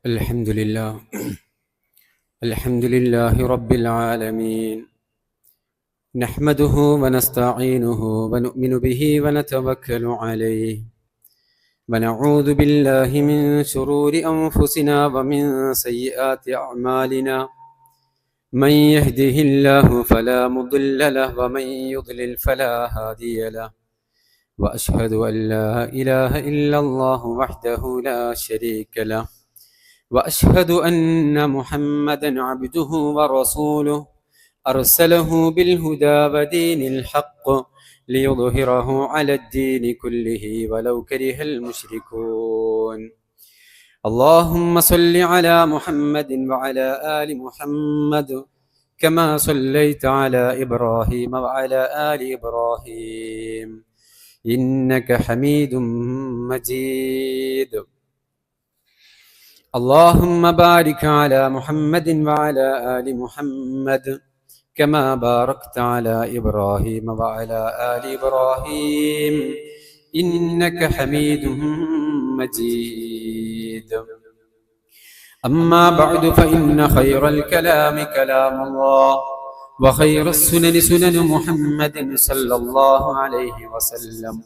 الحمد لله الحمد لله رب العالمين. نحمده ونستعينه ونؤمن به ونتوكل عليه، ونعوذ بالله من شرور أنفسنا ومن سيئات أعمالنا. من يهده الله فلا مضل له ومن يضلل فلا هادي له، وأشهد أن لا إله إلا الله وحده لا شريك له، وأشهد أن محمدا عبده ورسوله أرسله بالهدى ودين الحق ليظهره على الدين كله ولو كره المشركون. اللهم صل على محمد وعلى آل محمد كما صليت على إبراهيم وعلى آل إبراهيم إنك حميد مجيد. اللهم بارك على محمد وعلى آل محمد كما باركت على إبراهيم وعلى آل إبراهيم إنك حميد مجيد. أما بعد فإن خير الكلام كلام الله، وخير السنن سنن محمد صلى الله عليه وسلم،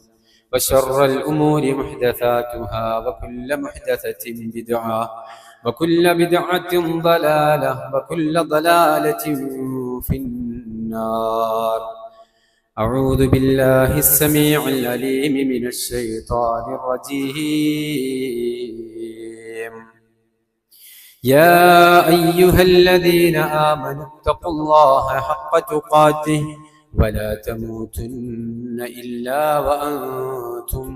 وشر الأمور محدثاتها وكل محدثة بدعة وكل بدعة ضلالة وكل ضلالة في النار. أعوذ بالله السميع العليم من الشيطان الرجيم. يا أيها الذين آمنوا اتقوا الله حق تقاته ولا تموتن إلا وأنتم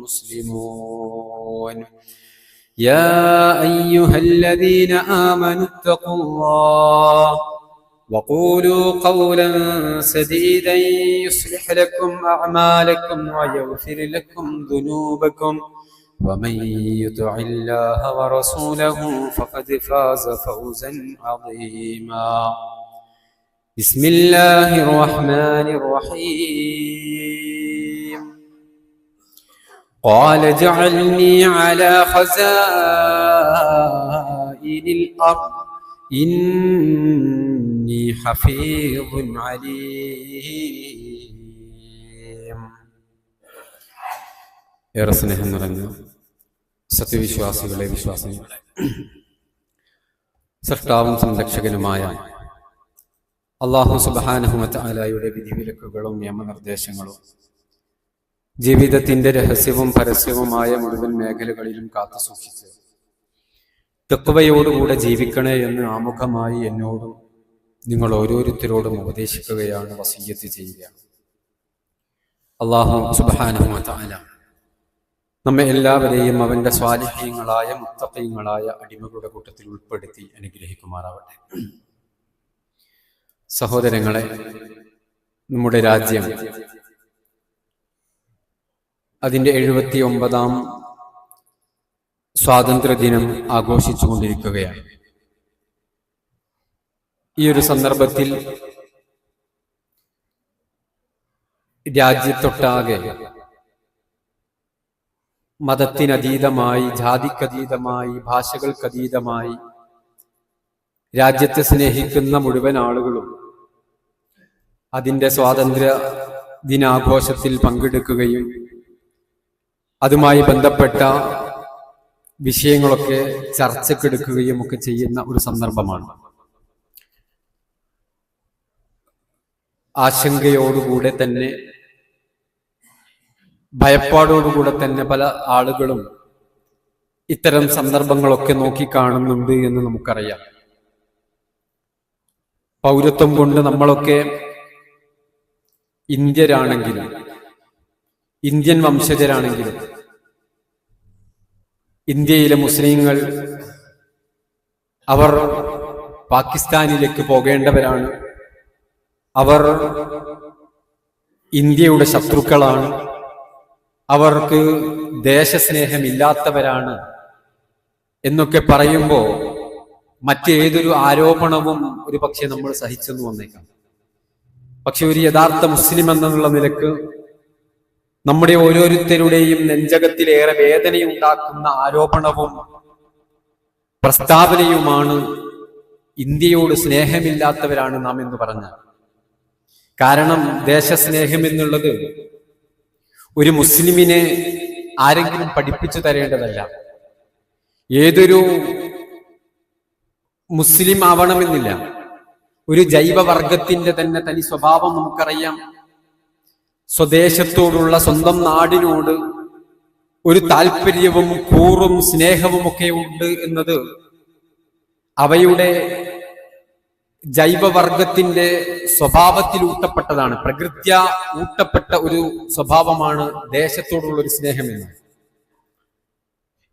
مسلمون. يا أيها الذين آمنوا اتقوا الله وقولوا قولا سديدا يصلح لكم أعمالكم ويغفر لكم ذنوبكم، ومن يطع الله ورسوله فقد فاز فوزا عظيما. بسم الله الرحمن الرحيم. قال اجعلني على خزائن الأرض إني حفيظ عليم. ഏറെ സ്നേഹം നിറഞ്ഞ സത്യവിശ്വാസികളെ, വിശ്വാസികളെ, സൃഷ്ടാവും സംരക്ഷകനുമായ അല്ലാഹു സുബ്ഹാനഹു വ തആലയുടെ വിധിവിലക്കുകളും നിയമനിർദ്ദേശങ്ങളും ജീവിതത്തിന്റെ രഹസ്യവും പരസ്യവുമായ മുഴുവൻ മേഖലകളിലും കാത്തു സൂക്ഷിച്ച് തഖ്വയോടുകൂടെ ജീവിക്കണേ എന്ന് ആമുഖമായി എന്നോടും നിങ്ങൾ ഓരോരുത്തരോടും ഉപദേശിക്കുകയാണ്, വസിയ്യത്ത് ചെയ്യുകയാണ്. അല്ലാഹു സുബ്ഹാനഹു വ തആല നമ്മെ എല്ലാവരെയും അവന്റെ സ്വാലിഹീങ്ങളായ മുത്തഖീങ്ങളായ അടിമകളുടെ കൂട്ടത്തിൽ ഉൾപ്പെടുത്തി അനുഗ്രഹിക്കുമാറാവട്ടെ. സഹോദരങ്ങളെ, നമ്മുടെ രാജ്യം അതിൻ്റെ 79ാം സ്വാതന്ത്ര്യദിനം ആഘോഷിച്ചുകൊണ്ടിരിക്കുകയാണ്. ഈ ഒരു സന്ദർഭത്തിൽ രാജ്യത്തൊട്ടാകെ മതത്തിനതീതമായി, ജാതിക്കതീതമായി, ഭാഷകൾക്കതീതമായി രാജ്യത്തെ സ്നേഹിക്കുന്ന മുഴുവൻ ആളുകളും അതിൻ്റെ സ്വാതന്ത്ര്യ ദിനാഘോഷത്തിൽ പങ്കെടുക്കുകയും അതുമായി ബന്ധപ്പെട്ട വിഷയങ്ങളൊക്കെ ചർച്ചക്കെടുക്കുകയും ഒക്കെ ചെയ്യുന്ന ഒരു സന്ദർഭമാണ്. ആശങ്കയോടുകൂടെ തന്നെ, ഭയപ്പാടോടുകൂടെ തന്നെ പല ആളുകളും ഇത്തരം സന്ദർഭങ്ങളൊക്കെ നോക്കിക്കാണുന്നുണ്ട് എന്ന് നമുക്കറിയാം. പൗരത്വം കൊണ്ട് നമ്മളൊക്കെ ഇന്ത്യരാണെങ്കിലും, ഇന്ത്യൻ വംശജരാണെങ്കിലും, ഇന്ത്യയിലെ മുസ്ലിങ്ങൾ അവർ പാകിസ്ഥാനിലേക്ക് പോകേണ്ടവരാണ്, അവർ ഇന്ത്യയുടെ ശത്രുക്കളാണ്, അവർക്ക് ദേശസ്നേഹമില്ലാത്തവരാണ് എന്നൊക്കെ പറയുമ്പോൾ മറ്റേതൊരു ആരോപണവും ഒരു പക്ഷെ നമ്മൾ സഹിച്ചെന്ന് വന്നേക്കാം. പക്ഷെ ഒരു യഥാർത്ഥ മുസ്ലിം എന്നുള്ള നിലക്ക് നമ്മുടെ ഓരോരുത്തരുടെയും നെഞ്ചകത്തിലേറെ വേദനയുണ്ടാക്കുന്ന ആരോപണവും പ്രസ്താവനയുമാണ് ഇന്ത്യയോട് സ്നേഹമില്ലാത്തവരാണ് നാം എന്ന് പറഞ്ഞാൽ. കാരണം ദേശസ്നേഹം എന്നുള്ളത് ഒരു മുസ്ലിമിനെ ആരെങ്കിലും പഠിപ്പിച്ചു തരേണ്ടതല്ല. ഏതൊരു മുസ്ലിം ആവണമെന്നില്ല. ഒരു ജൈവവർഗത്തിന്റെ തന്നെ തനി സ്വഭാവം നമുക്കറിയാം. സ്വദേശത്തോടുള്ള, സ്വന്തം നാടിനോട് ഒരു താല്പര്യവും കൂറും സ്നേഹവും ഒക്കെ ഉണ്ട് എന്നത് അവയുടെ ജൈവവർഗത്തിന്റെ സ്വഭാവത്തിൽ ഊട്ടപ്പെട്ടതാണ്. പ്രകൃത്യാ ഊട്ടപ്പെട്ട ഒരു സ്വഭാവമാണ് ദേശത്തോടുള്ള ഒരു സ്നേഹം എന്ന്.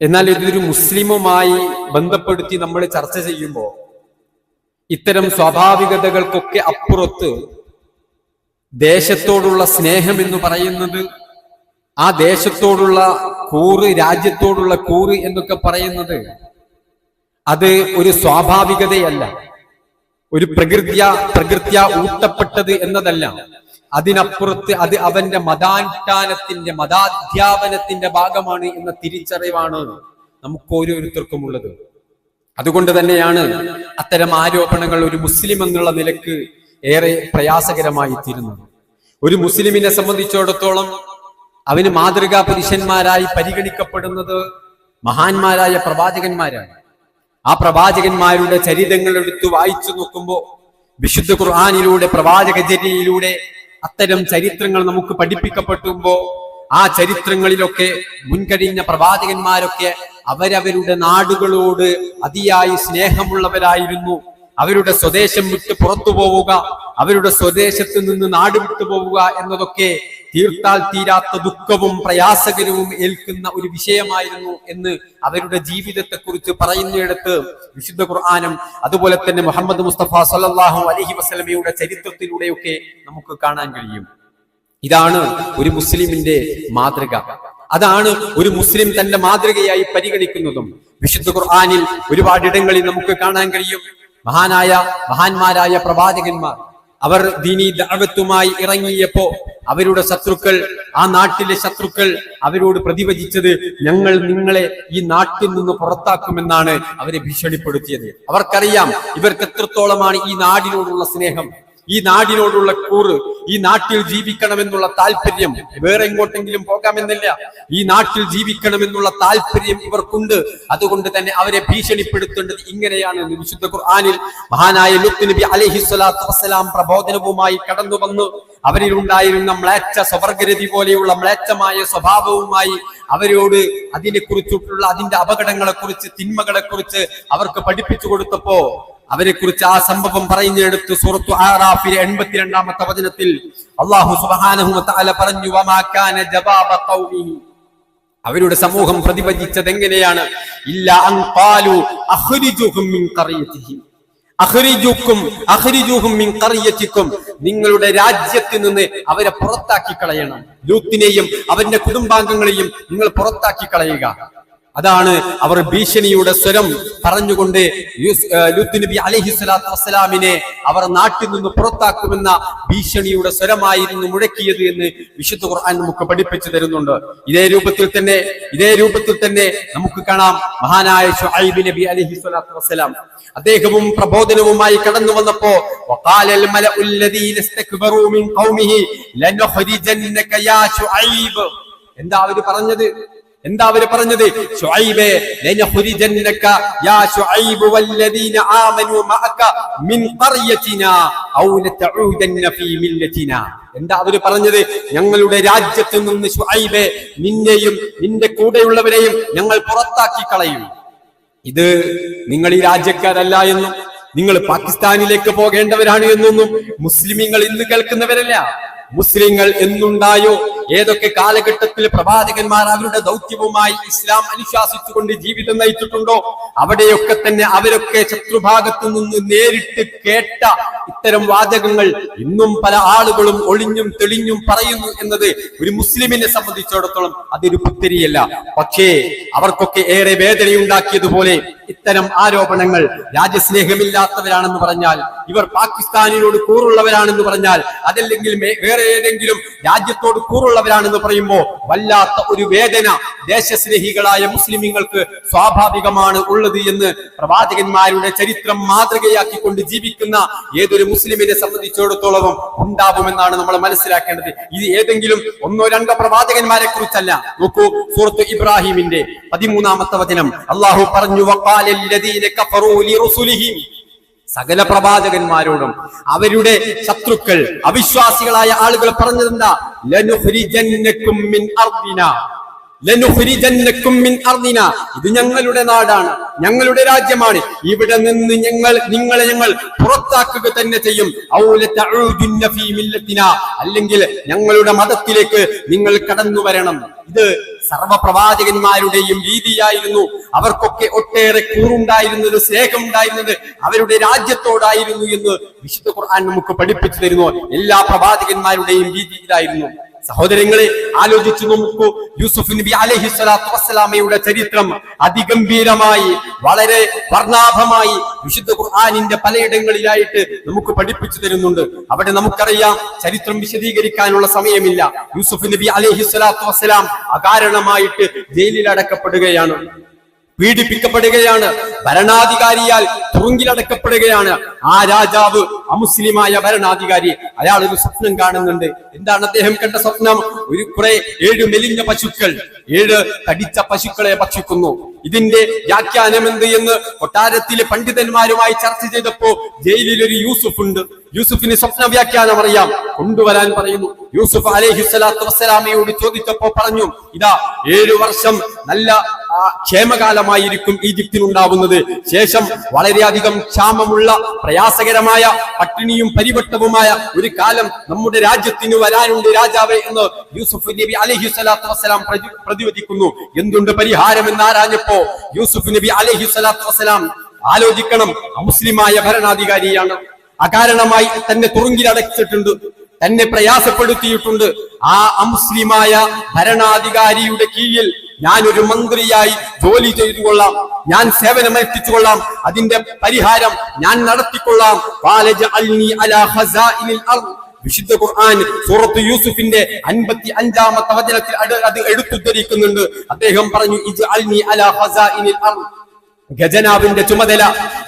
എന്നാൽ ഇതൊരു മുസ്ലിമുമായി ബന്ധപ്പെടുത്തി നമ്മൾ ചർച്ച ചെയ്യുമ്പോൾ ഇത്തരം സ്വാഭാവികതകൾക്കൊക്കെ അപ്പുറത്ത് ദേശത്തോടുള്ള സ്നേഹം എന്ന് പറയുന്നത്, ആ ദേശത്തോടുള്ള കൂറ്, രാജ്യത്തോടുള്ള കൂറ് എന്നൊക്കെ അത് ഒരു സ്വാഭാവികതയല്ല, ഒരു പ്രകൃത്യാ ഊട്ടപ്പെട്ടത് എന്നതല്ല. അതിനപ്പുറത്ത് അത് അവന്റെ മതാധ്യാപനത്തിന്റെ ഭാഗമാണ് എന്ന തിരിച്ചറിവാണ് നമുക്ക് ഓരോരുത്തർക്കും ഉള്ളത്. അതുകൊണ്ട് തന്നെയാണ് അത്തരം ആരോപണങ്ങൾ ഒരു മുസ്ലിം എന്നുള്ള നിലക്ക് ഏറെ പ്രയാസകരമായി തീരുന്നത്. ഒരു മുസ്ലിമിനെ സംബന്ധിച്ചിടത്തോളം അവന് മാതൃകാ പുരുഷന്മാരായി പരിഗണിക്കപ്പെടുന്നത് മഹാന്മാരായ പ്രവാചകന്മാരാണ്. ആ പ്രവാചകന്മാരുടെ ചരിതങ്ങൾ എടുത്തു വായിച്ചു നോക്കുമ്പോൾ, വിശുദ്ധ ഖുർആനിലൂടെ, പ്രവാചകചര്യയിലൂടെ അത്തരം ചരിത്രങ്ങൾ നമുക്ക് പഠിപ്പിക്കപ്പെട്ടുമ്പോ ആ ചരിത്രങ്ങളിലൊക്കെ മുൻകഴിഞ്ഞ പ്രവാചകന്മാരൊക്കെ അവരവരുടെ നാടുകളോട് അതിയായി സ്നേഹമുള്ളവരായിരുന്നു. അവരുടെ സ്വദേശം വിട്ട് പുറത്തു പോവുക, അവരുടെ സ്വദേശത്ത് നിന്ന് നാട് വിട്ടു പോവുക എന്നതൊക്കെ തീർത്താൽ തീരാത്ത ദുഃഖവും പ്രയാസകരവും ഏൽക്കുന്ന ഒരു വിഷയമായിരുന്നു എന്ന് അവരുടെ ജീവിതത്തെക്കുറിച്ച് പറയുന്നിടത്ത് വിശുദ്ധ ഖുർആനും അതുപോലെ തന്നെ മുഹമ്മദ് മുസ്തഫ സല്ലല്ലാഹു അലൈഹി വസല്ലമയുടെ ചരിത്രത്തിലൂടെയൊക്കെ നമുക്ക് കാണാൻ കഴിയും. ഇതാണ് ഒരു മുസ്ലിമിന്റെ മാതൃക. അതാണ് ഒരു മുസ്ലിം തന്റെ മാതൃകയായി പരിഗണിക്കുന്നതും. വിശുദ്ധ ഖുർആനിൽ ഒരുപാടിടങ്ങളിൽ നമുക്ക് കാണാൻ കഴിയും. മഹാന്മാരായ പ്രവാചകന്മാർ അവർ ദീനീ ദഅവത്തുമായി ഇറങ്ങിയപ്പോ അവരുടെ ശത്രുക്കൾ, ആ നാട്ടിലെ ശത്രുക്കൾ അവരോട് പ്രതിവചിച്ചത്, ഞങ്ങൾ നിങ്ങളെ ഈ നാട്ടിൽ നിന്ന് പുറത്താക്കുമെന്നാണ് അവരെ ഭീഷണിപ്പെടുത്തിയത്. അവർക്കറിയാം ഇവർക്ക് എത്രത്തോളമാണ് ഈ നാടിനോടുള്ള സ്നേഹം, ഈ നാടിനോടുള്ള കൂറ്, ഈ നാട്ടിൽ ജീവിക്കണമെന്നുള്ള താല്പര്യം. വേറെ എങ്ങോട്ടെങ്കിലും പോകാമെന്നില്ല, ഈ നാട്ടിൽ ജീവിക്കണമെന്നുള്ള താല്പര്യം ഇവർക്കുണ്ട്. അതുകൊണ്ട് തന്നെ അവരെ ഭീഷണിപ്പെടുത്തേണ്ടത് ഇങ്ങനെയാണ്. വിശുദ്ധ ഖുർആനിൽ മഹാനായ ലൂത്ത് നബി അലൈഹിസ്സലാത്തു വസ്സലാം പ്രബോധനവുമായി കടന്നു വന്നു. അവരിലുണ്ടായിരുന്ന മ്ലേച്ഛ സ്വവർഗരതി പോലെയുള്ള മ്ലേച്ഛമായ സ്വഭാവവുമായി അവരോട് അതിനെക്കുറിച്ചിട്ടുള്ള അതിന്റെ അപകടങ്ങളെക്കുറിച്ച്, തിന്മകളെക്കുറിച്ച് അവർക്ക് പഠിപ്പിച്ചു കൊടുത്തപ്പോ അവരെ കുറിച്ച് ആ സംഭവം പറയുന്നിടത്ത് സൂറത്തു ആറാഫിലെ 82-ാമത്തെ വചനത്തിൽ അല്ലാഹു സുബ്ഹാനഹു വ തആല പറഞ്ഞു, വമാ കാന ജവാബ ഖൗമിഹി, അവരുടെ സമൂഹം പ്രതിവചിച്ചത് എങ്ങനെയാണ്? ഇല്ലാ അൻ ഖാലു അഖ്രിജുഹും മിൻ ഖറിയതിഹിം, അഖ്രിജുഹും മിൻ ഖറിയതികും, നിങ്ങളുടെ രാജ്യത്തിൽ നിന്ന് അവരെ പുറത്താക്കി കളയണം. ലൂത്തിനെയും അവന്റെ കുടുംബാംഗങ്ങളെയും നിങ്ങൾ പുറത്താക്കി കളയുക. അതാണ് അവർ ഭീഷണിയുടെ സ്വരം പറഞ്ഞുകൊണ്ട് ലൂത്ത് നബി അലൈഹിസ്സലാത്തു വസ്സലാമിനെ അവർ നാട്ടിൽ നിന്ന് പുറത്താക്കുമെന്ന ഭീഷണിയുടെ സ്വരമായിരുന്നു മുഴക്കിയത് എന്ന് വിശുദ്ധ ഖുർആൻ നമുക്ക് പഠിപ്പിച്ചു തരുന്നുണ്ട്. ഇതേ രൂപത്തിൽ തന്നെ നമുക്ക് കാണാം മഹാനായ ശുഐബ് നബി അലൈഹിസ്സലാത്തു വസ്സലാം അദ്ദേഹവും പ്രബോധനവുമായി കടന്നു വന്നപ്പോ വഖാലൽ മലഉൽ ലദീന ഇസ്തക്ബറൂ മിൻ ഖൗമിഹി ലനഖ്രിജന്നക യാ ശുഐബ്, എന്താ അവര് പറഞ്ഞത്? ശുഐബേ ലനഖ്രിജന്നക യാ ശുഐബ് വല്ലദീന ആമനൂ മഅക മിൻ ഖറിയതിനാ ഔ ലതഊദന്ന ഫീ മില്ലതിനാ. എന്താ അവര് പറഞ്ഞത്? ഞങ്ങളുടെ രാജ്യത്ത് നിന്ന് ശുഐബേ, നിന്നെയും നിന്റെ കൂടെയുള്ളവരെയും ഞങ്ങൾ പുറത്താക്കി കളയും. ഇത് നിങ്ങൾ ഈ രാജ്യക്കാരല്ല എന്നും നിങ്ങൾ പാകിസ്ഥാനിലേക്ക് പോകേണ്ടവരാണ് എന്നൊന്നും മുസ്ലിമീങ്ങൾ ഇന്ന് കേൾക്കുന്നവരല്ല. മുസ്ലിങ്ങൾ എന്നുണ്ടായോ, ഏതൊക്കെ കാലഘട്ടത്തിൽ പ്രവാചകന്മാർ അവരുടെ ദൗത്യവുമായി ഇസ്ലാം അനുശാസിച്ചുകൊണ്ട് ജീവിതം നയിച്ചിട്ടുണ്ടോ അവിടെയൊക്കെ തന്നെ അവരൊക്കെ ശത്രുഭാഗത്തു നിന്ന് നേരിട്ട് കേട്ട ഇത്തരം വാചകങ്ങൾ ഇന്നും പല ആളുകളും ഒളിഞ്ഞും തെളിഞ്ഞും പറയുന്നു എന്നത് ഒരു മുസ്ലിമിനെ സംബന്ധിച്ചിടത്തോളം അതൊരു പുത്തരിയല്ല. പക്ഷേ അവർക്കൊക്കെ ഏറെ വേദനയുണ്ടാക്കിയതുപോലെ ഇത്തരം ആരോപണങ്ങൾ രാജ്യസ്നേഹമില്ലാത്തവരാണെന്ന് പറഞ്ഞാൽ, ഇവർ പാകിസ്ഥാനിനോട് കൂറുള്ളവരാണെന്ന് പറഞ്ഞാൽ, അതല്ലെങ്കിൽ വേറെ ഏതെങ്കിലും രാജ്യത്തോട് കൂറുള്ളവരാണെന്ന് പറയുമ്പോൾ വല്ലാത്ത ഒരു വേദന ദേശസ്നേഹികളായ മുസ്ലിമീങ്ങൾക്ക് സ്വാഭാവികമാണ് ഉള്ളത് എന്ന് പ്രവാചകന്മാരുടെ ചരിത്രം മാതൃകയാക്കിക്കൊണ്ട് ജീവിക്കുന്ന ഏതൊരു മുസ്ലിമിനെ സംബന്ധിച്ചിടത്തോളം ഉണ്ടാവുമെന്നാണ് നമ്മൾ മനസ്സിലാക്കേണ്ടത്. ഇത് ഏതെങ്കിലും ഒന്നോ രണ്ടോ പ്രവാചകന്മാരെ കുറിച്ചല്ല. നോക്കൂ, സൂറത്ത് ഇബ്രാഹിമിന്റെ 13-ാമത്തെ വചനം അല്ലാഹു പറഞ്ഞു, വഖാലല്ലദീന കഫറൂ ലിറുസുലിഹിം, സകല പ്രവാചകന്മാരോടും അവരുടെ ശത്രുക്കൾ അവിശ്വാസികളായ ആളുകൾ പറഞ്ഞതെന്താ? ലനുഖ്രിജന്നകും മിൻ അർദിനാ, ലനുഖ്രിജന്നകും മിൻ അർദിനാ, ഇത് ഞങ്ങളുടെ നാടാണ്, ഞങ്ങളുടെ രാജ്യമാണ്, ഇവിടെ നിന്ന് നിങ്ങളെ ഞങ്ങൾ പുറത്താക്കുക തന്നെ ചെയ്യും. ഔ ലതഊദുന്ന ഫീ മില്ലത്തിനാ, അല്ലെങ്കിൽ ഞങ്ങളുടെ മതത്തിലേക്ക് നിങ്ങൾ കടന്നു വരണം. ഇത് സർവപ്രവാചകന്മാരുടെയും രീതിയായിരുന്നു. അവർക്കൊക്കെ ഒട്ടേറെ കൂറുണ്ടായിരുന്നത്, സ്നേഹമുണ്ടായിരുന്നത് അവരുടെ രാജ്യത്തോടായിരുന്നു എന്ന് വിശുദ്ധ ഖുർആൻ നമുക്ക് പഠിപ്പിച്ചു തരുന്നു. എല്ലാ പ്രവാചകന്മാരുടെയും രീതി ഇതായിരുന്നു. സഹോദരങ്ങളെ, ആലോചിച്ചു നോക്കൂ, യൂസുഫ് നബി അലൈഹിസ്സലാത്തു വസ്സലാമയുടെ ചരിത്രം അതിഗംഭീരമായി, വളരെ വർണ്ണാഭമായി വിശുദ്ധ ഖുർആനിന്റെ പലയിടങ്ങളിലായിട്ട് നമുക്ക് പഠിപ്പിച്ചു തരുന്നുണ്ട്. അവിടെ നമുക്കറിയാം, ചരിത്രം വിശദീകരിക്കാനുള്ള സമയമില്ല. യൂസുഫ് നബി അലൈഹിസ്സലാത്തു വസ്സലാം അകാരണമായിട്ട് ജയിലിൽ അടക്കപ്പെടുകയാണ്, പീഡിപ്പിക്കപ്പെടുകയാണ്, ഭരണാധികാരിയാൽ തുറുങ്കിലടക്കപ്പെടുകയാണ്. ആ രാജാവ്, അമുസ്ലിമായ ഭരണാധികാരി, അയാൾ ഒരു സ്വപ്നം കാണുന്നുണ്ട്. എന്താണ് അദ്ദേഹം കണ്ട സ്വപ്നം? കുറെ 7 മെലിഞ്ഞ പശുക്കൾ 7 തടിച്ച പശുക്കളെ ഭക്ഷിക്കുന്നു. ഇതിന്റെ വ്യാഖ്യാനം എന്ത് എന്ന് കൊട്ടാരത്തിലെ പണ്ഡിതന്മാരുമായി ചർച്ച ചെയ്തപ്പോ ജയിലിൽ ഒരു യൂസുഫ് ഉണ്ട്. യൂസുഫിന് സ്വപ്ന വ്യാഖ്യാനം അറിയാം, കൊണ്ടുവരാൻ പറയുന്നു. യൂസുഫ് അലൈഹിസ്സലാത്തു വസ്സലാമയോട് ചോദിച്ചപ്പോ പറഞ്ഞു, ഇതാ 7 വർഷം നല്ല ക്ഷേമകാലമായിരിക്കും ഈജിപ്തിനുണ്ടാവുന്നത്. ശേഷം വളരെയധികം ക്ഷാമമുള്ള പ്രയാസകരമായ പട്ടിണിയും പരിവട്ടവുമായ ഒരു കാലം നമ്മുടെ രാജ്യത്തിന് വരാനുണ്ട് രാജാവേ എന്ന് യൂസുഫ് നബി അലൈഹിസ്സലാത്തു വസ്സലാം പ്രതിവദിക്കുന്നു. എന്തുണ്ട് പരിഹാരം എന്ന് ആരാഞ്ഞപ്പോ യൂസുഫ് നബി അലൈഹിസ്സലാത്തു വസ്സലാം ആലോചിക്കണം, അമുസ്ലിമായ ഭരണാധികാരിയാണ്, അകാരണമായി തന്നെ തുറുങ്കിലടച്ചിട്ടുണ്ട്, തന്നെ പ്രയാസപ്പെടുത്തിയിട്ടുണ്ട്. ആ അമുസ്ലിമായ ഭരണാധികാരിയുടെ കീഴിൽ ഞാനൊരു മന്ത്രിയായി ജോലി ചെയ്തു കൊള്ളാം, ഞാൻ സേവനമേൽപ്പിച്ചുകൊള്ളാം, അതിന്റെ പരിഹാരം ഞാൻ നടത്തിക്കൊള്ളാം. വിശുദ്ധ ഖുർആൻ സൂറത്ത് യൂസുഫിന്റെ 55-ാമത്തെ വചനത്തിൽ അത് എടുത്തുദ്ധരിക്കുന്നുണ്ട്. അദ്ദേഹം പറഞ്ഞു, ഇജ്അൽനി അലാ ഖസാഇനിൽ അർദ്, ഖജനാവിന്റെ ചുമതല,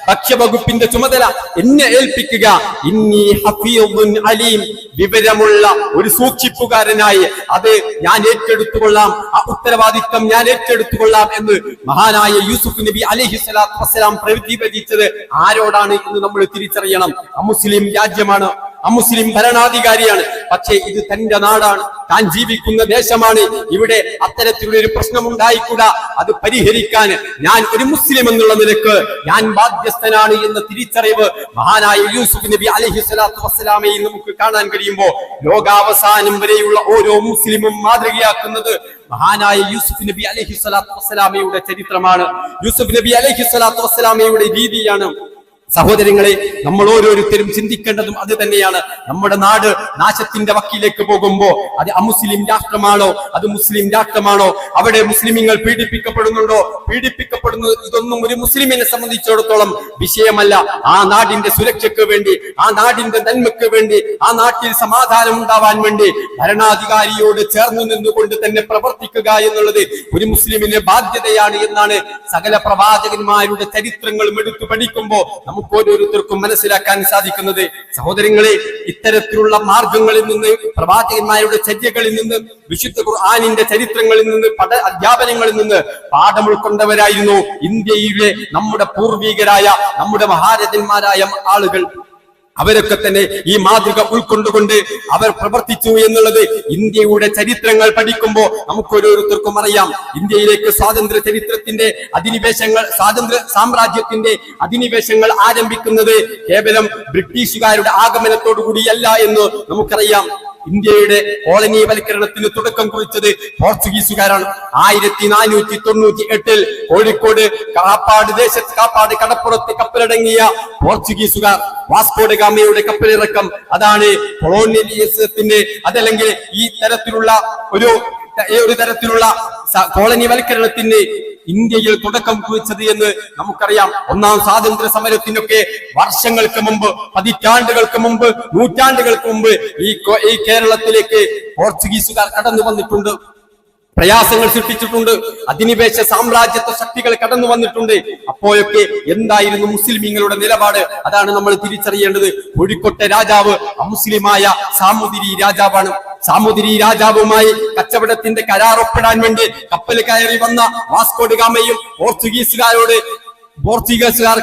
ഭക്ഷ്യവകുപ്പിന്റെ ചുമതല എന്നെ ഏൽപ്പിക്കുക. ഇന്നി ഹഫീദുൻ അലീം, വിവരമുള്ള ഒരു സൂക്ഷിപ്പുകാരനായി അത് ഞാൻ ഏറ്റെടുത്തുകൊള്ളാം, ആ ഉത്തരവാദിത്വം ഞാൻ ഏറ്റെടുത്തുകൊള്ളാം എന്ന് മഹാനായ യൂസുഫ് നബി അലൈഹിസ്സലാത്തു വസ്സലാം പ്രതിവചിച്ചത് ആരോടാണ് എന്ന് നമ്മൾ തിരിച്ചറിയണം. അമുസ്ലിം രാജ്യമാണ്, അമുസ്ലിം ഭരണാധികാരിയാണ്. പക്ഷേ ഇത് തന്റെ നാടാണ്, താൻ ജീവിക്കുന്ന ദേശമാണ്. ഇവിടെ അത്തരത്തിലുള്ള ഒരു പ്രശ്നം ഉണ്ടായിക്കൂടാ. അത് പരിഹരിക്കാൻ ഞാൻ ഒരു മുസ്ലിം എന്നുള്ള നിലക്ക് ഞാൻ ബാധ്യസ്ഥനാണ് എന്ന തിരിച്ചറിവ് മഹാനായ യൂസുഫ് നബി അലൈഹിസ്സലാത്തു വസ്സലാമയിൽ നമുക്ക് കാണാൻ കഴിയുമ്പോൾ, ലോകാവസാനം വരെയുള്ള ഓരോ മുസ്ലിമും മാതൃകയാക്കുന്നത് മഹാനായ യൂസുഫ് നബി അലൈഹിസ്സലാത്തു വസ്സലാമയുടെ ചരിത്രമാണ്, യൂസുഫ് നബി അലൈഹിസ്സലാത്തു വസ്സലാമയുടെ രീതിയാണ്. സഹോദരങ്ങളെ, നമ്മൾ ഓരോരുത്തരും ചിന്തിക്കേണ്ടതും അത് തന്നെയാണ്. നമ്മുടെ നാട് നാശത്തിന്റെ വക്കിലേക്ക് പോകുമ്പോ അത് അമുസ്ലിം രാഷ്ട്രമാണോ, അത് മുസ്ലിം രാഷ്ട്രമാണോ, അവിടെ മുസ്ലിമീങ്ങൾ പീഡിപ്പിക്കപ്പെടുന്നുണ്ടോ, പീഡിപ്പിക്കപ്പെടുന്നു, ഇതൊന്നും ഒരു മുസ്ലിമിനെ സംബന്ധിച്ചിടത്തോളം വിഷയമല്ല. ആ നാടിന്റെ സുരക്ഷയ്ക്ക് വേണ്ടി, ആ നാടിന്റെ നന്മയ്ക്ക് വേണ്ടി, ആ നാട്ടിൽ സമാധാനം ഉണ്ടാവാൻ വേണ്ടി ഭരണാധികാരിയോട് ചേർന്നു നിന്നുകൊണ്ട് തന്നെ പ്രവർത്തിക്കുക എന്നുള്ളത് ഒരു മുസ്ലിമിന്റെ ബാധ്യതയാണ് എന്നാണ് സകല പ്രവാചകന്മാരുടെ ചരിത്രങ്ങളും എടുത്തു പഠിക്കുമ്പോ നമുക്ക് ഓരോരുത്തർക്കും മനസ്സിലാക്കാൻ സാധിക്കുന്നത്. സഹോദരങ്ങളെ, ഇത്തരത്തിലുള്ള മാർഗങ്ങളിൽ നിന്ന്, പ്രവാചകന്മാരുടെ ചര്യകളിൽ നിന്ന്, വിശുദ്ധ ഖുർആനിന്റെ ചരിത്രങ്ങളിൽ നിന്ന്, അധ്യാപനങ്ങളിൽ നിന്ന് പാഠം ഉൾക്കൊണ്ടവരായിരുന്നു ഇന്ത്യയിലെ നമ്മുടെ പൂർവികരായ, നമ്മുടെ മഹാരഥന്മാരായ ആളുകൾ. അവരൊക്കെ തന്നെ ഈ മാതൃക ഉൾക്കൊണ്ടുകൊണ്ട് അവർ പ്രവർത്തിച്ചു എന്നുള്ളത് ഇന്ത്യയുടെ ചരിത്രങ്ങൾ പഠിക്കുമ്പോൾ നമുക്ക് ഓരോരുത്തർക്കും അറിയാം. ഇന്ത്യയിലേക്ക് സ്വാതന്ത്ര്യ ചരിത്രത്തിന്റെ അധിനിവേശങ്ങൾ, സ്വാതന്ത്ര്യ സാമ്രാജ്യത്തിന്റെ അധിനിവേശങ്ങൾ ആരംഭിക്കുന്നത് കേവലം ബ്രിട്ടീഷുകാരുടെ ആഗമനത്തോടു കൂടിയല്ല എന്ന് നമുക്കറിയാം. ഇന്ത്യയുടെ കോളനിവൽക്കരണത്തിന് തുടക്കം കുറിച്ചത് പോർച്ചുഗീസുകാരാണ്. 1498 കോഴിക്കോട് കാപ്പാട് കടപ്പുറത്ത് കപ്പലടങ്ങിയ പോർച്ചുഗീസുകാർ, വാസ്കോ ഡ ഗാമയുടെ കപ്പലിറക്കം, അതാണ് കൊളോണിയലിസത്തിന്റെ, അതല്ലെങ്കിൽ ഈ തരത്തിലുള്ള ഒരു ഒരു തരത്തിലുള്ള കോളനിവൽക്കരണത്തിന് ഇന്ത്യയിൽ തുടക്കം കുറിച്ചത് എന്ന് നമുക്കറിയാം. ഒന്നാം സ്വാതന്ത്ര്യ സമരത്തിനൊക്കെ വർഷങ്ങൾക്ക് മുമ്പ്, പതിറ്റാണ്ടുകൾക്ക് മുമ്പ്, നൂറ്റാണ്ടുകൾക്ക് മുമ്പ് ഈ കേരളത്തിലേക്ക് പോർച്ചുഗീസുകാർ കടന്നു വന്നിട്ടുണ്ട്, പ്രയാസങ്ങൾ സൃഷ്ടിച്ചിട്ടുണ്ട്, അധിനിവേശ സാമ്രാജ്യത്വ ശക്തികൾ കടന്നു വന്നിട്ടുണ്ട്. അപ്പോഴൊക്കെ എന്തായിരുന്നു മുസ്ലിമീങ്ങളുടെ നിലപാട്? അതാണ് നമ്മൾ തിരിച്ചറിയേണ്ടത്. കോഴിക്കോട്ടെ രാജാവ് അമുസ്ലിമായ സാമൂതിരി രാജാവാണ്. സാമൂതിരി രാജാവുമായി കച്ചവടത്തിന്റെ കരാർ ഒപ്പിടാൻ വേണ്ടി കപ്പൽ കയറി വന്ന വാസ്കോ ഡ ഗാമയും പോർച്ചുഗീസുകാർ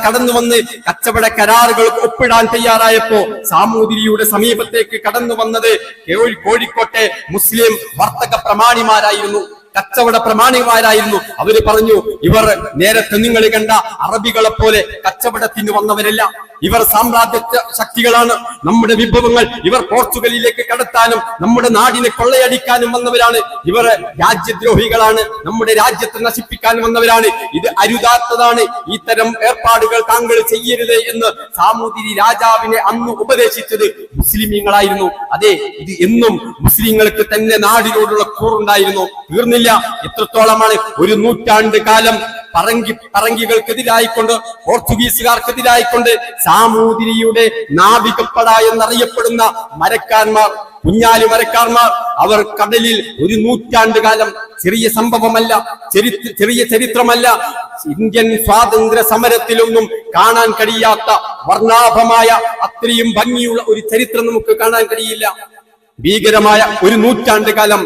കടന്നു വന്ന് കച്ചവട കരാറുകൾ ഒപ്പിടാൻ തയ്യാറായപ്പോ സാമൂതിരിയുടെ സമീപത്തേക്ക് കടന്നു വന്നത് കോഴിക്കോട്ടെ മുസ്ലിം വർത്തക പ്രമാണിമാരായിരുന്നു, കച്ചവട പ്രമാണിമാരായിരുന്നു. അവര് പറഞ്ഞു, ഇവർ നേരത്തെ നിങ്ങൾ കണ്ട അറബികളെ പോലെ കച്ചവടത്തിന് വന്നവരല്ല, ഇവർ സാമ്രാജ്യ ശക്തികളാണ്. നമ്മുടെ വിഭവങ്ങൾ ഇവർ പോർച്ചുഗലിലേക്ക് കടത്താനും നമ്മുടെ നാടിനെ കൊള്ളയടിക്കാനും വന്നവരാണ്. ഇവർ രാജ്യദ്രോഹികളാണ്, നമ്മുടെ രാജ്യത്തെ നശിപ്പിക്കാൻ വന്നവരാണ്. ഇത് അരുതാത്തതാണ്, ഇത്തരം ഏർപ്പാടുകൾ താങ്കൾ ചെയ്യരുത് എന്ന് സാമൂതിരി രാജാവിനെ അന്ന് ഉപദേശിച്ചത് മുസ്ലിമീങ്ങളായിരുന്നു. അതെ, ഇത് എന്നും മുസ്ലിങ്ങൾക്ക് തന്നെ നാടിനോടുള്ള കൂറുണ്ടായിരുന്നു. തീർന്നില്ല. എത്രത്തോളമാണ്? ഒരു നൂറ്റാണ്ട് കാലം പറങ്കികൾക്കെതിരായിക്കൊണ്ട്, പോർച്ചുഗീസുകാർക്കെതിരായിക്കൊണ്ട് സാമൂതിരിയുടെ നാവികപ്പട എന്നറിയപ്പെടുന്ന മരക്കാന്മാർ, കുഞ്ഞാലി മരക്കാർമാർ, അവർ കടലിൽ ഒരു നൂറ്റാണ്ട് കാലം, ചെറിയ സംഭവമല്ല, ചെറിയ ചരിത്രമല്ല, ഇന്ത്യൻ സ്വാതന്ത്ര്യ സമരത്തിലൊന്നും കാണാൻ കഴിയാത്ത വർണ്ണാഭമായ അത്രയും ഭംഗിയുള്ള ഒരു ചരിത്രം നമുക്ക് കാണാൻ കഴിയില്ല. ഭീകരമായ ഒരു നൂറ്റാണ്ട് കാലം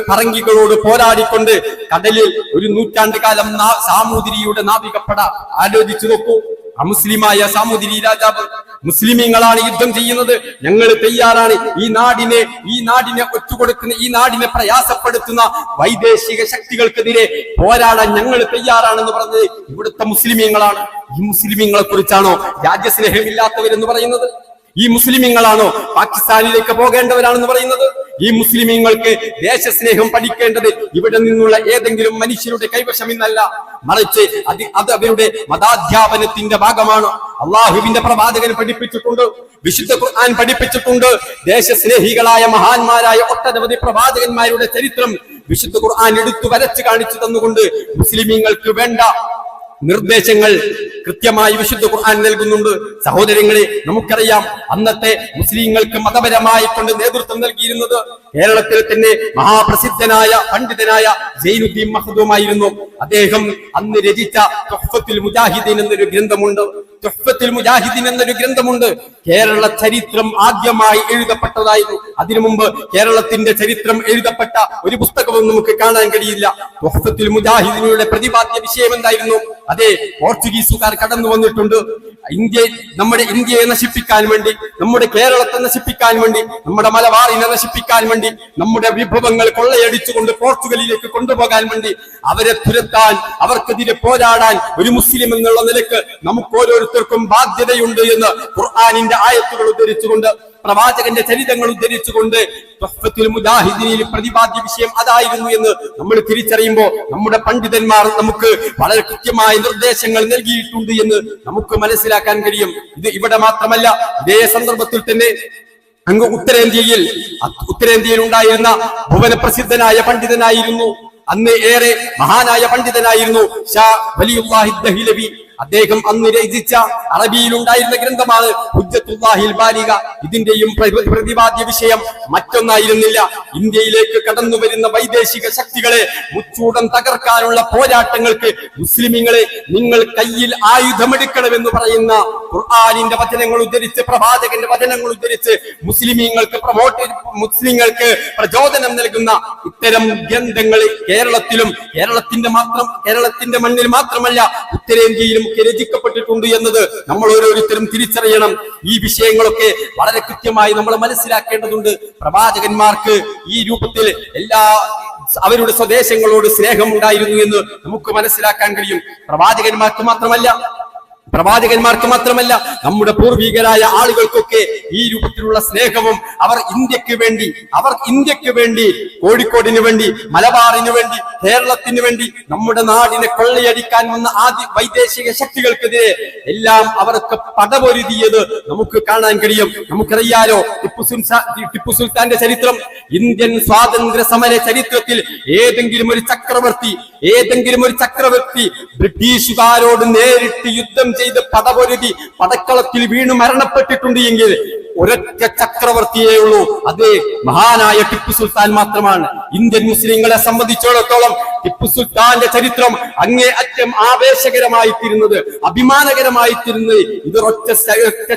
പറങ്കികളോട് പോരാടിക്കൊണ്ട് കടലിൽ ഒരു നൂറ്റാണ്ട് കാലം സാമൂതിരിയുടെ നാവികപ്പട. ആലോചിച്ചു നോക്കൂ, അമുസ്ലിമായ സാമൂതിരി രാജാവ്, മുസ്ലിമീങ്ങളാണ് യുദ്ധം ചെയ്യുന്നത്, ഞങ്ങൾ തയ്യാറാണ്, ഈ നാടിനെ ഒറ്റുകൊടുക്കുന്ന, ഈ നാടിനെ പ്രയാസപ്പെടുത്തുന്ന വൈദേശിക ശക്തികൾക്കെതിരെ പോരാടാൻ ഞങ്ങൾ തയ്യാറാണെന്ന് പറഞ്ഞത് ഇവിടുത്തെ മുസ്ലിമീങ്ങളാണ്. ഈ മുസ്ലിമീങ്ങളെ കുറിച്ചാണോ രാജ്യസ്നേഹമില്ലാത്തവരെന്ന് പറയുന്നത്? ഈ മുസ്ലിമീങ്ങളാണോ പാകിസ്ഥാനിലേക്ക് പോകേണ്ടവരാണെന്ന് പറയുന്നത്? ഈ മുസ്ലിമീങ്ങൾക്ക് ദേശസ്നേഹം പഠിക്കേണ്ടത് ഇവിടെ നിന്നുള്ള ഏതെങ്കിലും മനുഷ്യരുടെ കൈവശമെന്നല്ല, മറിച്ച് അത് അവരുടെ മതാധ്യാപനത്തിന്റെ ഭാഗമാണ്. അള്ളാഹുവിന്റെ പ്രവാചകൻ പഠിപ്പിച്ചിട്ടുണ്ട്, വിശുദ്ധ ഖുർആൻ പഠിപ്പിച്ചിട്ടുണ്ട്. ദേശസ്നേഹികളായ മഹാന്മാരായ ഒട്ടനവധി പ്രവാചകന്മാരുടെ ചരിത്രം വിശുദ്ധ ഖുർആൻ എടുത്തു വരച്ച് കാണിച്ചു തന്നുകൊണ്ട് മുസ്ലിമീങ്ങൾക്ക് വേണ്ട നിർദ്ദേശങ്ങൾ കൃത്യമായി വിശുദ്ധ ഖുർആൻ നൽകുന്നുണ്ട്. സഹോദരങ്ങളെ, നമുക്കറിയാം അന്നത്തെ മുസ്ലിങ്ങൾക്ക് മതപരമായി കൊണ്ട് നേതൃത്വം നൽകിയിരുന്നത് കേരളത്തിൽ തന്നെ മഹാപ്രസിദ്ധനായ പണ്ഡിതനായ സൈനുദ്ദീൻ മഖ്ദൂമായിരുന്നു. അദ്ദേഹം അന്ന് രചിച്ച തുഹ്ഫത്തുൽ മുജാഹിദീൻ എന്നൊരു ഗ്രന്ഥമുണ്ട്. തുഹ്ഫത്തുൽ മുജാഹിദീൻ എന്നൊരു ഗ്രന്ഥമുണ്ട്. കേരള ചരിത്രം ആദ്യമായി എഴുതപ്പെട്ടതായിരുന്നു. അതിനു മുമ്പ് കേരളത്തിന്റെ ചരിത്രം എഴുതപ്പെട്ട ഒരു പുസ്തകവും നമുക്ക് കാണാൻ കഴിയില്ല. തുഹ്ഫത്തുൽ മുജാഹിദീനുടെ പ്രതിപാദ്യ വിഷയം എന്തായിരുന്നു? അതെ, പോർച്ചുഗീസുകാർ കടന്നു വന്നിട്ടുണ്ട്, നമ്മുടെ ഇന്ത്യയെ നശിപ്പിക്കാൻ വേണ്ടി, നമ്മുടെ കേരളത്തെ നശിപ്പിക്കാൻ വേണ്ടി, നമ്മുടെ മലബാറിനെ നശിപ്പിക്കാൻ വേണ്ടി, നമ്മുടെ വിഭവങ്ങൾ കൊള്ളയടിച്ചുകൊണ്ട് പോർച്ചുഗലിലേക്ക് കൊണ്ടുപോകാൻ വേണ്ടി, അവരെ തുരത്താൻ, അവർക്കെതിരെ പോരാടാൻ ഒരു മുസ്ലിം എന്നുള്ള നിലക്ക് നമുക്ക് ഓരോരുത്തർക്കും ബാധ്യതയുണ്ട് എന്ന് ഖുർആനിന്റെ ആയത്തുകൾ ഉദ്ധരിച്ചുകൊണ്ട്, പ്രവാചകന്റെ ചരിതങ്ങൾ ഉദ്ധരിച്ചുകൊണ്ട് തുഹ്ഫത്തുൽ മുജാഹിദീനിൽ പ്രതിപാദ്യ വിഷയം അതായിരുന്നു എന്ന് നമ്മൾ തിരിച്ചറിയുമ്പോൾ നമ്മുടെ പണ്ഡിതന്മാർ നമുക്ക് വളരെ കൃത്യമായ നിർദ്ദേശങ്ങൾ നൽകിയിട്ടുണ്ട് എന്ന് നമുക്ക് മനസ്സിലാക്കാൻ കഴിയും. ഇത് ഇവിടെ മാത്രമല്ല, ഇതേ സന്ദർഭത്തിൽ തന്നെ അങ്ങ് ഉത്തരേന്ത്യയിൽ ഉണ്ടായിരുന്ന ഭുവനപ്രസിദ്ധനായ പണ്ഡിതനായിരുന്നു, അന്ന് ഏറെ മഹാനായ പണ്ഡിതനായിരുന്നു ഷാ വലിയുല്ലാഹി ദഹ്ലവി. അദ്ദേഹം അന്ന് രചിച്ച അറബിയിൽ ഉണ്ടായിരുന്ന ഗ്രന്ഥമാണ് ഹുജ്ജത്തുല്ലാഹിൽ ബാലിഗ. ഇതിന്റെയും പ്രതിപാദ്യ വിഷയം മറ്റൊന്നായിരുന്നില്ല, ഇന്ത്യയിലേക്ക് കടന്നു വരുന്ന വൈദേശിക ശക്തികളെ മുച്ചൂടം തകർക്കാനുള്ള പോരാട്ടങ്ങൾക്ക് മുസ്ലിമീങ്ങളെ നിങ്ങൾ കയ്യിൽ ആയുധമെടുക്കണമെന്ന് പറയുന്ന ഖുർആനിന്റെ വചനങ്ങൾ ഉദ്ധരിച്ച്, പ്രവാചകന്റെ വചനങ്ങൾ ഉദ്ധരിച്ച് മുസ്ലിങ്ങൾക്ക് പ്രചോദനം നൽകുന്ന ഇത്തരം ഗ്രന്ഥങ്ങൾ കേരളത്തിന്റെ മണ്ണിൽ മാത്രമല്ല ഉത്തരേന്ത്യയിലും രചിക്കപ്പെട്ടിട്ടുണ്ട് എന്നത് നമ്മൾ ഓരോരുത്തരും തിരിച്ചറിയണം. ഈ വിഷയങ്ങളൊക്കെ വളരെ കൃത്യമായി നമ്മൾ മനസ്സിലാക്കേണ്ടതുണ്ട്. പ്രവാചകന്മാർക്ക് ഈ രൂപത്തിൽ അവരുടെ സ്വദേശങ്ങളോട് സ്നേഹം ഉണ്ടായിരുന്നു എന്ന് നമുക്ക് മനസ്സിലാക്കാൻ കഴിയും. പ്രവാചകന്മാർക്ക് മാത്രമല്ല, പ്രവാചകന്മാർക്ക് മാത്രമല്ല നമ്മുടെ പൂർവികരായ ആളുകൾക്കൊക്കെ ഈ രൂപത്തിലുള്ള സ്നേഹവും അവർ ഇന്ത്യക്ക് വേണ്ടി കോഴിക്കോടിന് വേണ്ടി മലബാറിന് വേണ്ടി കേരളത്തിന് വേണ്ടി നമ്മുടെ നാടിനെ കൊള്ളയടിക്കാൻ വന്ന ആദ്യ വൈദേശിക ശക്തികൾക്കെതിരെ എല്ലാം അവർക്ക് പടപൊരുതിയത് നമുക്ക് കാണാൻ കഴിയും. നമുക്കറിയാലോ ടിപ്പു സുൽത്താന്റെ ചരിത്രം. ഇന്ത്യൻ സ്വാതന്ത്ര്യ സമര ചരിത്രത്തിൽ ഏതെങ്കിലും ഒരു ചക്രവർത്തി ബ്രിട്ടീഷുകാരോട് നേരിട്ട് യുദ്ധം ചെയ്ത് പടപൊരുതി പടക്കളത്തിൽ വീണു മരണപ്പെട്ടിട്ടുണ്ട് എങ്കിൽ ഒരൊറ്റ ചക്രവർത്തിയേ ഉള്ളൂ, അത് മഹാനായ ടിപ്പു സുൽത്താൻ മാത്രമാണ്. ഇന്ത്യൻ മുസ്ലിങ്ങളെ സംബന്ധിച്ചിടത്തോളം ടിപ്പു സുൽത്താന്റെ ചരിത്രം അങ്ങേ അറ്റം ആവേശകരമായിത്തീരുന്നത്, അഭിമാനകരമായിത്തീരുന്നത് ഇതൊരൊറ്റ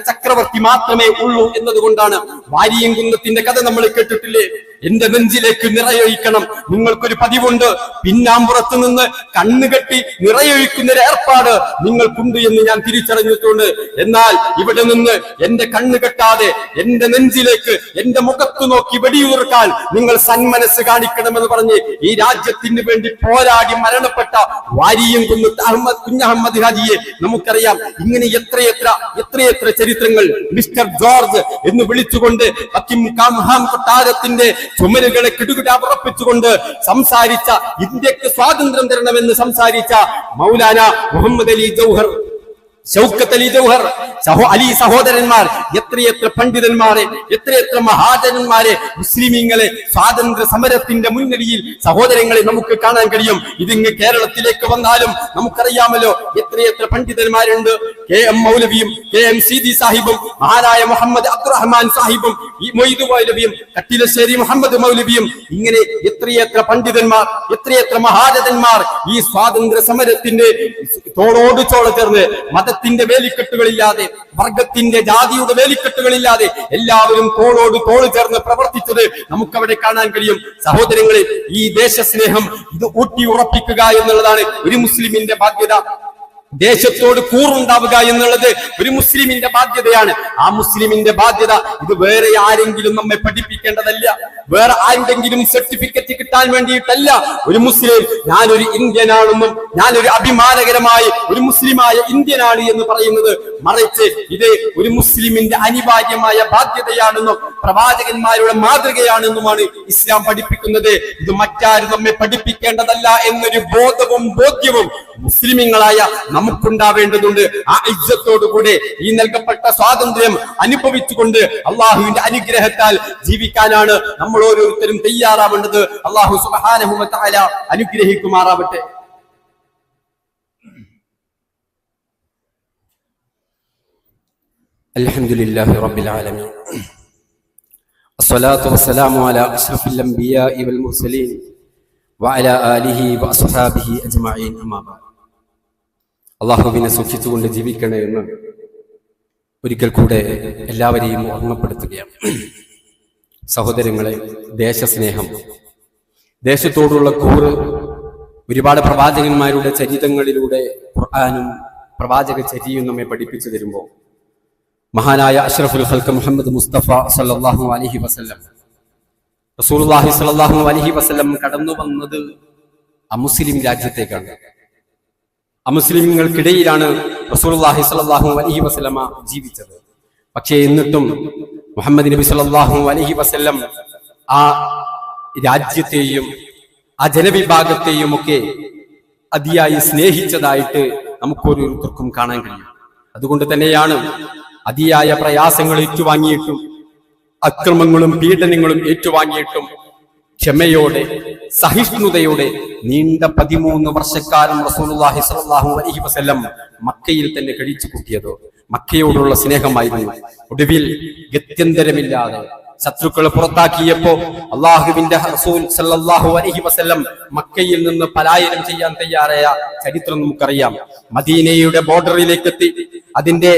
ചക്രവർത്തി മാത്രമേ ഉള്ളൂ എന്നതുകൊണ്ടാണ്. വാരിയംകുന്നത്തിന്റെ കഥ നമ്മൾ കേട്ടിട്ടില്ലേ? എന്റെ നെഞ്ചിലേക്ക് നിറയൊഴിക്കണം. നിങ്ങൾക്കൊരു പതിവുണ്ട്, പിന്നാമ്പുറത്ത് നിന്ന് കണ്ണുകെട്ടി നിറയൊഴിക്കുന്ന ഒരു ഏർപ്പാട് നിങ്ങൾക്കുണ്ട് എന്ന് ഞാൻ തിരിച്ചറിഞ്ഞിട്ടുണ്ട്. എന്നാൽ ഇവിടെ നിന്ന് എന്റെ കണ്ണ് കെട്ടാതെ എന്റെ നെഞ്ചിലേക്ക് എന്റെ മുഖത്ത് നോക്കി വെടിയുതിർക്കാൻ നിങ്ങൾ സന്മനസ് കാണിക്കണമെന്ന് പറഞ്ഞ് ഈ രാജ്യത്തിന് വേണ്ടി പോരാടി മരണപ്പെട്ട വാരിയംകുന്നത്ത് കുഞ്ഞഹമ്മദ് ഹാജിയെ നമുക്കറിയാം. ഇങ്ങനെ എത്രയെത്ര ചരിത്രങ്ങൾ. മിസ്റ്റർ ജോർജ് എന്ന് വിളിച്ചുകൊണ്ട് കൊട്ടാരത്തിന്റെ ചുമരുകളെ കിടുകിടാ ഉറപ്പിച്ചുകൊണ്ട് സംസാരിച്ച, ഇന്ത്യക്ക് സ്വാതന്ത്ര്യം തരണമെന്ന് സംസാരിച്ച മൗലാന മുഹമ്മദ് അലി ജൗഹർ, ഷൗക്കത്ത് അലി ജൗഹർ, അലി സഹോദരന്മാർ, എത്രയെത്ര പണ്ഡിതന്മാരെ, എത്രയെത്ര മഹാജനന്മാരെ, മുസ്ലിമീങ്ങളെ സ്വാതന്ത്ര്യ സമരത്തിന്റെ മുന്നണിയിൽ സഹോദരങ്ങളെ നമുക്ക് കാണാൻ കഴിയും. ഇതിങ്ങ് കേരളത്തിലേക്ക് വന്നാലും നമുക്കറിയാമല്ലോ എത്രയെത്ര പണ്ഡിതന്മാരുണ്ട്. KM മൗലവിയും KM സീതി സാഹിബും മഹാനായ മുഹമ്മദ് അബ്ദുറഹ്മാൻ സാഹിബും ഈ മൊയ്ദ് മൗലവിയും കട്ടിലശ്ശേരി മുഹമ്മദ് മൗലവിയും, ഇങ്ങനെ എത്രയെത്ര പണ്ഡിതന്മാർ, എത്രയെത്ര മഹാരഥന്മാർ ഈ സ്വാതന്ത്ര്യ സമരത്തിന്റെ തോളോട് ചോള ചേർന്ന് മതത്തിന്റെ വേലിക്കെട്ടുകളില്ലാതെ, വർഗത്തിന്റെ ജാതിയുടെ വേലിക്കെട്ടുകളില്ലാതെ എല്ലാവരും തോളോട് തോൾ ചേർന്ന് പ്രവർത്തിച്ചത് നമുക്കവിടെ കാണാൻ കഴിയും. സഹോദരങ്ങളെ, ഈ ദേശസ്നേഹം ഇത് ഊട്ടി ഉറപ്പിക്കുക എന്നുള്ളതാണ് ഒരു മുസ്ലിമിന്റെ ബാധ്യത. ദേശത്തോട് കൂറുണ്ടാവുക എന്നുള്ളത് ഒരു മുസ്ലിമിന്റെ ബാധ്യതയാണ്. ആ മുസ്ലിമിന്റെ ബാധ്യത ഇത് വേറെ ആരെങ്കിലും നമ്മെ പഠിപ്പിക്കേണ്ടതല്ല, വേറെ ആരുടെങ്കിലും സർട്ടിഫിക്കറ്റ് കിട്ടാൻ വേണ്ടിയിട്ടല്ല. ഒരു മുസ്ലിം ഞാനൊരു ഇന്ത്യനാണെന്നും ഞാനൊരു അഭിമാനകരമായി ഒരു മുസ്ലിമായ ഇന്ത്യനാണ് എന്ന് പറയുന്നത്, മറിച്ച് ഇത് ഒരു മുസ്ലിമിന്റെ അനിവാര്യമായ ബാധ്യതയാണെന്നും പ്രവാചകന്മാരുടെ മാതൃകയാണെന്നുമാണ് ഇസ്ലാം പഠിപ്പിക്കുന്നത്. ഇത് മറ്റാരും നമ്മെ പഠിപ്പിക്കേണ്ടതല്ല എന്നൊരു ബോധ്യവും മുസ്ലിമീങ്ങളായ നമുക്കുണ്ടാവേണ്ടതുണ്ട്. ആ ഇജ്ജത്തോടുകൂടെ ഈ നൽകപ്പെട്ട സ്വാതന്ത്ര്യം അനുഭവിച്ചുകൊണ്ട് അള്ളാഹുവിന്റെ അനുഗ്രഹത്താൽ ജീവിക്കാനാണ് നമ്മൾ ഓരോരുത്തരും തയ്യാറാവേണ്ടത്. അള്ളാഹു സുബ്ഹാനഹു വ തആല അനുഗ്രഹിക്കുമാറാവട്ടെ. അൽഹംദുലില്ലാഹി റബ്ബിൽ ആലമീൻ, അസ്സലാത്തു വസ്സലാമു അലാ അഷ്റഫിൽ അംബിയാഇ വൽ മുർസലീൻ വഅലാ ആലിഹി വഅസ്ഹാബിഹി അജ്മഈൻ. അമ്മാ ബഅദ്. അള്ളാഹുവിനെ സൂക്ഷിച്ചുകൊണ്ട് ജീവിക്കണേ എന്ന് ഒരിക്കൽ കൂടെ എല്ലാവരെയും ഓർമ്മപ്പെടുത്തുകയാണ്. സഹോദരങ്ങളെ, ദേശസ്നേഹം, ദേശത്തോടുള്ള കൂറ് ഒരുപാട് പ്രവാചകന്മാരുടെ ചരിതങ്ങളിലൂടെ ഖുർആനും പ്രവാചക ചര്യയും നമ്മെ പഠിപ്പിച്ചു തരുമ്പോൾ മഹാനായ അഷ്റഫുൽ ഖൽഖ് മുഹമ്മദ് മുസ്തഫ സല്ലല്ലാഹു അലൈഹി വസല്ലം, റസൂലുള്ളാഹി സല്ലല്ലാഹു അലൈഹി വസല്ലം കടന്നു വന്നത് അമുസ്ലിം രാജ്യത്തേക്കാണ്. അമുസ്ലിങ്ങൾക്കിടയിലാണ് റസൂലുള്ളാഹി സ്വല്ലല്ലാഹു അലൈഹി വസല്ലമ ജീവിച്ചത്. പക്ഷേ എന്നിട്ടും മുഹമ്മദ് നബി സ്വല്ലല്ലാഹു അലൈഹി വസല്ലം ആ രാജ്യത്തെയും ആ ജനവിഭാഗത്തെയും ഒക്കെ അതിയായി സ്നേഹിച്ചതായിട്ട് നമുക്കൊരോരുത്തർക്കും കാണാൻ കഴിയും. അതുകൊണ്ട് തന്നെയാണ് അതിയായ പ്രയാസങ്ങൾ ഏറ്റുവാങ്ങിയിട്ടും അക്രമങ്ങളും പീഡനങ്ങളും ഏറ്റുവാങ്ങിയിട്ടും ക്ഷമയോടെ സഹിഷ്ണുതയോടെ നീണ്ട 13 വർഷക്കാലം റസൂലുള്ളാഹി സ്വല്ലല്ലാഹു അലൈഹി വസല്ലം മക്കയിൽ തന്നെ കഴിച്ചു കൂട്ടിയത് മക്കയോടുള്ള സ്നേഹമായിരുന്നു. ഒടുവിൽ ഗത്യന്തരമില്ലാതെ ശത്രുക്കളെ പുറത്താക്കിയപ്പോ അള്ളാഹുവിന്റെ റസൂൽ സല്ലല്ലാഹു അലൈഹി വസല്ലം മക്കയിൽ നിന്ന് പലായനം ചെയ്യാൻ തയ്യാറായ ചരിത്രം നമുക്കറിയാം. മദീനയുടെ ബോർഡറിലേക്ക് എത്തി. അതിന്റെ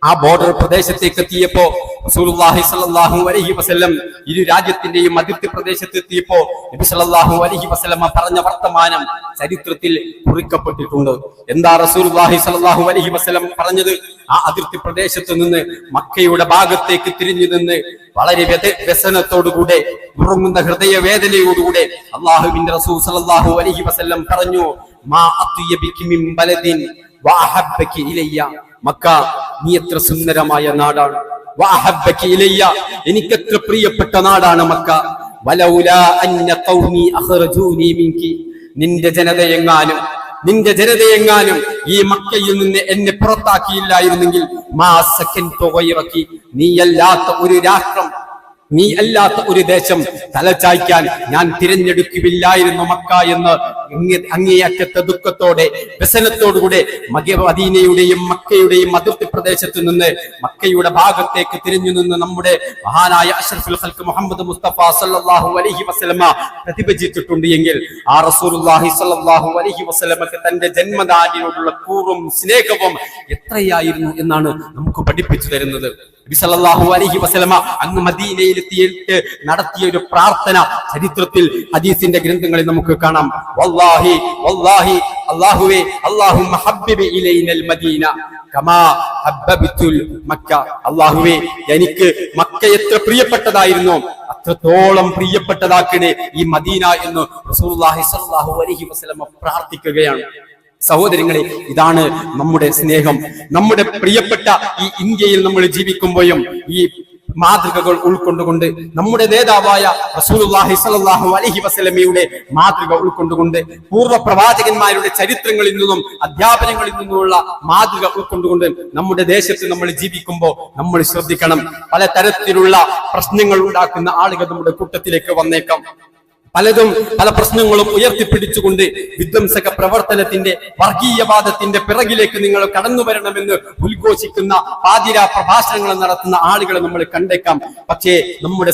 ആ ബോർഡർ പ്രദേശത്തേക്ക് എത്തിയപ്പോ റസൂലുള്ളാഹി സ്വല്ലല്ലാഹു അലൈഹി വസല്ലം ഇരു രാജ്യത്തിന്റെയും അതിർത്തി പ്രദേശത്ത് എത്തിയപ്പോ നബി സ്വല്ലല്ലാഹു അലൈഹി വസല്ലം പറഞ്ഞ വർത്തമാനം ചരിത്രത്തിൽ കുറിക്കപ്പെട്ടിട്ടുണ്ട്. എന്താ റസൂലുള്ളാഹി സ്വല്ലല്ലാഹു അലൈഹി വസല്ലം പറഞ്ഞത്? ആ അതിർത്തി പ്രദേശത്ത് നിന്ന് മക്കയുടെ ഭാഗത്തേക്ക് തിരിഞ്ഞു നിന്ന് വളരെ വ്യസനത്തോടുകൂടെ ഉറങ്ങുന്ന ഹൃദയവേദനയോടുകൂടെ അള്ളാഹുവിന്റെ റസൂൽ സ്വല്ലല്ലാഹു അലൈഹി വസല്ലം പറഞ്ഞു, മാ അത്യബികി മിൻ ബലദിൻ വഅഹബ്ബകി ഇലയ്യ, മക്ക നീ എത്ര സുന്ദരമായ നാടാണ്. വഅഹബ്ബകി ഇലയ്യ, എനിക്കെത്ര പ്രിയപ്പെട്ട നാടാണ് മക്ക. വലൗലാ അന്ന ഖൗമി അഖ്റജൂനി മിൻകി, നിന്റെ ജനതയെങ്ങാനും ഈ മക്കയിൽ നിന്ന് എന്നെ പുറത്താക്കിയില്ലായിരുന്നെങ്കിൽ മാ സകൻതു ഗൈറകി, നീയല്ലാത്ത ഒരു രാഷ്ട്രം, നീ അല്ലാത്ത ഒരു ദേശം തലചായ്ക്കാൻ ഞാൻ തിരഞ്ഞെടുക്കില്ലായിരുന്നു മക്ക എന്ന് അങ്ങേയറ്റത്തെ ദുഃഖത്തോടെ വ്യസനത്തോടുകൂടെ മദീനയുടെയും മക്കയുടെയും അതിർത്തി പ്രദേശത്ത് നിന്ന് മക്കയുടെ ഭാഗത്തേക്ക് തിരിഞ്ഞു നിന്ന് നമ്മുടെ മഹാനായ അഷ്റഫുൽ ഖൽഖ് മുഹമ്മദ് മുസ്തഫ സല്ലല്ലാഹു അലൈഹി വസല്ലമ പ്രതിഭജിച്ചിട്ടുണ്ട് എങ്കിൽ ആ റസൂലുള്ളാഹി സല്ലല്ലാഹു അലൈഹി വസല്ലമക്ക് തന്റെ ജന്മനാടിനോടുള്ള കൂറും സ്നേഹവും എത്രയായിരുന്നു എന്നാണ് നമുക്ക് പഠിപ്പിച്ചു തരുന്നത്. നബി സല്ലല്ലാഹു അലൈഹി വസല്ലമ അങ്ങ് മദീനയിലെത്തിയിട്ട് നടത്തിയ ഒരു പ്രാർത്ഥന ചരിത്രത്തിൽ ഹദീസിന്റെ ഗ്രന്ഥങ്ങളിൽ നമുക്ക് കാണാം. വല്ലാഹി വല്ലാഹി അല്ലാഹുവേ അല്ലാഹുമ്മ ഹബ്ബിബ് ഇലൈനൽ മദീന കമാ ഹബ്ബബ്തുൽ മക്ക, അല്ലാഹുവേ എനിക്ക് മക്ക എത്ര പ്രിയപ്പെട്ടതായിരുന്നു അത്രത്തോളം പ്രിയപ്പെട്ടതാക്കണേ ഈ മദീന എന്ന് റസൂലുള്ളാഹി സ്വല്ലല്ലാഹു അലൈഹി വസല്ലമ പ്രാർത്ഥിക്കുകയാണ്. സഹോദരങ്ങളെ, ഇതാണ് നമ്മുടെ സ്നേഹം. നമ്മുടെ പ്രിയപ്പെട്ട ഈ ഇന്ത്യയിൽ നമ്മൾ ജീവിക്കുമ്പോഴും ഈ മാതൃകകൾ ഉൾക്കൊണ്ടുകൊണ്ട് നമ്മുടെ നേതാവായ റസൂലുള്ളാഹി സ്വല്ലല്ലാഹു അലൈഹി വസല്ലമയുടെ മാതൃക ഉൾക്കൊണ്ടുകൊണ്ട് പൂർവ്വ പ്രവാചകന്മാരുടെ ചരിത്രങ്ങളിൽ നിന്നും അധ്യാപനങ്ങളിൽ നിന്നുമുള്ള മാതൃക ഉൾക്കൊണ്ടുകൊണ്ട് നമ്മുടെ ദേശത്ത് നമ്മൾ ജീവിക്കുമ്പോൾ നമ്മൾ ശ്രദ്ധിക്കണം. പല തരത്തിലുള്ള പ്രശ്നങ്ങൾ ഉണ്ടാക്കുന്ന ആളുകൾ നമ്മുടെ കൂട്ടത്തിലേക്ക് വന്നേക്കാം. പല പ്രശ്നങ്ങളും ഉയർത്തിപ്പിടിച്ചുകൊണ്ട് വിധ്വംസക പ്രവർത്തനത്തിന്റെ വർഗീയവാദത്തിന്റെ പിറകിലേക്ക് നിങ്ങൾ കടന്നു വരണമെന്ന് ഉദ്ഘോഷിക്കുന്ന പാതിരാ പ്രഭാഷണങ്ങൾ നടത്തുന്ന ആളുകളെ നമ്മൾ കണ്ടേക്കാം. പക്ഷേ നമ്മുടെ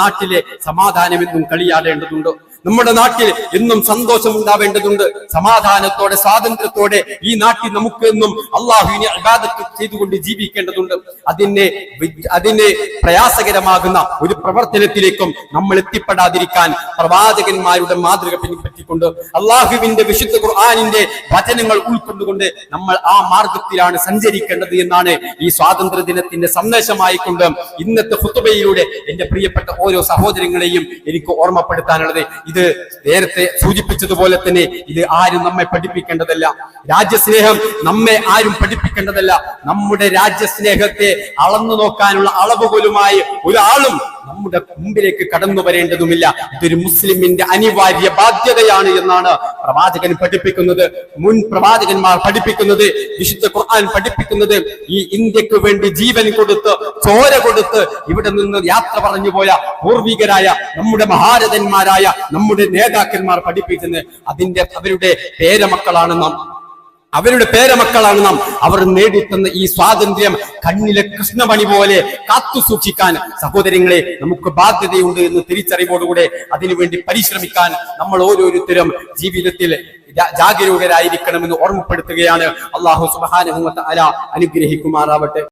നാട്ടിലെ സമാധാനം എന്നും കളിയാടേണ്ടതുണ്ട്. നമ്മുടെ നാട്ടിൽ എന്നും സന്തോഷം ഉണ്ടാവേണ്ടതുണ്ട്. സമാധാനത്തോടെ സ്വാതന്ത്ര്യത്തോടെ ഈ നാട്ടിൽ നമുക്ക് എന്നും അള്ളാഹുവിനെ ഇബാദത്ത് ചെയ്തുകൊണ്ട് ജീവിക്കേണ്ടതുണ്ട്. അതിന് പ്രയാസകരമാകുന്ന ഒരു പ്രവർത്തനത്തിലേക്കും നമ്മൾ എത്തിപ്പെടാതിരിക്കാൻ പ്രവാചകന്മാരുടെ മാതൃക പിൻപറ്റിക്കൊണ്ട് അള്ളാഹുവിന്റെ വിശുദ്ധ ഖുർആനിന്റെ വചനങ്ങൾ ഉൾക്കൊണ്ടുകൊണ്ട് നമ്മൾ ആ മാർഗത്തിലാണ് സഞ്ചരിക്കേണ്ടത് എന്നാണ് ഈ സ്വാതന്ത്ര്യ ദിനത്തിന്റെ സന്ദേശമായിക്കൊണ്ട് ഇന്നത്തെ ഖുതുബയിലൂടെ എന്റെ പ്രിയപ്പെട്ട ഓരോ സഹോദരങ്ങളെയും എനിക്ക് ഓർമ്മപ്പെടുത്താനുള്ളത്. ഇത് നേരത്തെ സൂചിപ്പിച്ചതുപോലെ തന്നെ ഇത് ആരും നമ്മെ പഠിപ്പിക്കേണ്ടതല്ല. രാജ്യസ്നേഹം നമ്മെ ആരും പഠിപ്പിക്കേണ്ടതല്ല. നമ്മുടെ രാജ്യസ്നേഹത്തെ അളന്നു നോക്കാനുള്ള അളവുകോലുമായി ഒരാളും നമ്മുടെ മുമ്പിലേക്ക് കടന്നു വരേണ്ടതുമില്ല. ഇതൊരു മുസ്ലിമിന്റെ അനിവാര്യ ബാധ്യതയാണ് എന്നാണ് പ്രവാചകൻ പഠിപ്പിക്കുന്നത്. മുൻ പ്രവാചകന്മാർ പഠിപ്പിക്കുന്നത്, വിശുദ്ധ ഖുർആൻ പഠിപ്പിക്കുന്നത്, ഈ ഇന്ത്യക്ക് വേണ്ടി ജീവൻ കൊടുത്ത് ചോര കൊടുത്ത് ഇവിടെ നിന്ന് യാത്ര പറഞ്ഞു പോയ പൂർവികരായ നമ്മുടെ മഹാരഥന്മാരായ നമ്മുടെ നേതാക്കന്മാർ പഠിപ്പിക്കുന്നത് അവരുടെ പേരമക്കളാണ് നാം. അവർ നേടിത്തന്ന ഈ സ്വാതന്ത്ര്യം കണ്ണിലെ കൃഷ്ണമണി പോലെ കാത്തു സൂക്ഷിക്കാൻ സഹോദരങ്ങളെ നമുക്ക് ബാധ്യതയുണ്ട് എന്ന് തിരിച്ചറിവോടുകൂടെ അതിനുവേണ്ടി പരിശ്രമിക്കാൻ നമ്മൾ ഓരോരുത്തരും ജീവിതത്തിൽ ജാഗരൂകരായിരിക്കണമെന്ന് ഓർമ്മപ്പെടുത്തുകയാണ്. അല്ലാഹു സുബ്ഹാനഹു വ തആല അനുഗ്രഹിക്കുമാറാവട്ടെ.